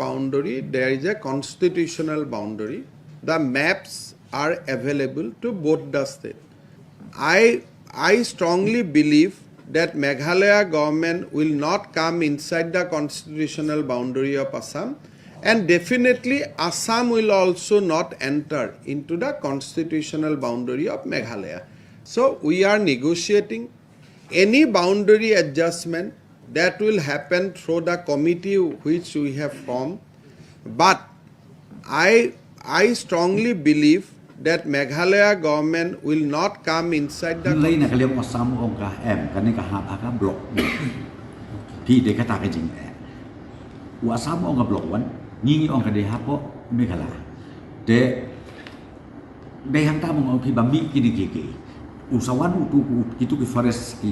boundary, there is a constitutional boundary. The maps are available to both the states. I strongly believe that Meghalaya government will not come inside the constitutional boundary of Assam, and definitely Assam will also not enter into the constitutional boundary of Meghalaya. So we are negotiating any boundary adjustment that will happen through the committee which we have formed. But I strongly believe that Meghalaya government will not come inside the lain nak lihat Assam orang kah kan ni kah hak blok pi de kata ke jing Assam orang blok wan ni orang ka de hapo Meghalaya de hang ta mong pi bami kini usawan itu ke forest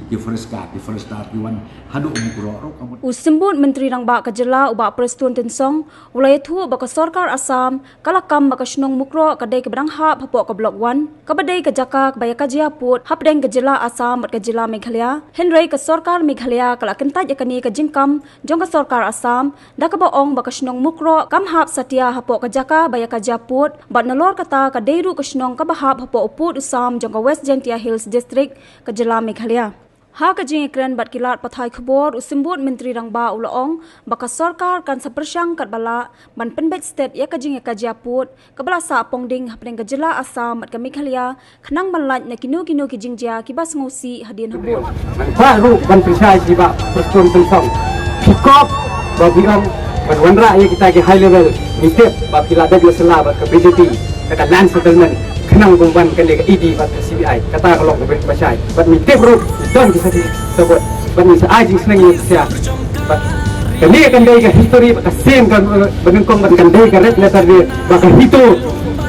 wan hadu umukro Usimbut Menteri Rang Bak Kajela ubak Preston Tensong ulai thu bak Sarkar Assam kalakam bak Snong Mukro kadai ke Brangha phapok ke Blok 1 kabadai ke Jaka ke Baya Kajiaput hapdeng ke Jela Assam bat ke Jela Meghalaya Henry ke Sarkar Meghalaya kalakentaj yakani ke Jingkam jong ke Sarkar Assam dak ke Baong bak Snong Mukro kam hap Satya hapok ke Jaka Baya Kajiaput bat nalor kata ke Deiru ke Snong ke bahap hapok uput Usam jong ke West Jentia Hills District ke Jela Meghalaya. Ha ke jing ekran bat kilat pathai khbor usimbut Menteri Rang Ba ulaong baka sarkar kan sapersang kat bala ban penbet step ya ke jing ka Jiaput ke bala sa pongding hapeng ke Jela Assam mat ke Meghalaya khnang banlat na kinu ki jingja ki bas ngosi hadin habul. Ba ru ban prisai jiba Preston Tensong. Kikop babiam ban wanra ya kita ke high level mitep ba kilat dak lesela ba ke BJP kata land settlement kenang gumban kan dia ED bat CBI kata kalau ke Basai bat mitep ru don kisah sebut bat ni aji senang ni sia bat kini akan dia ke history bat same kan benengkong bat kan dia ke red letter dia bakal itu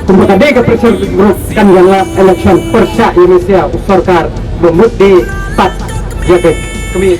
kumpulan dia ke pressure group kan yang election persa Indonesia sarkar memut di 4 ya kami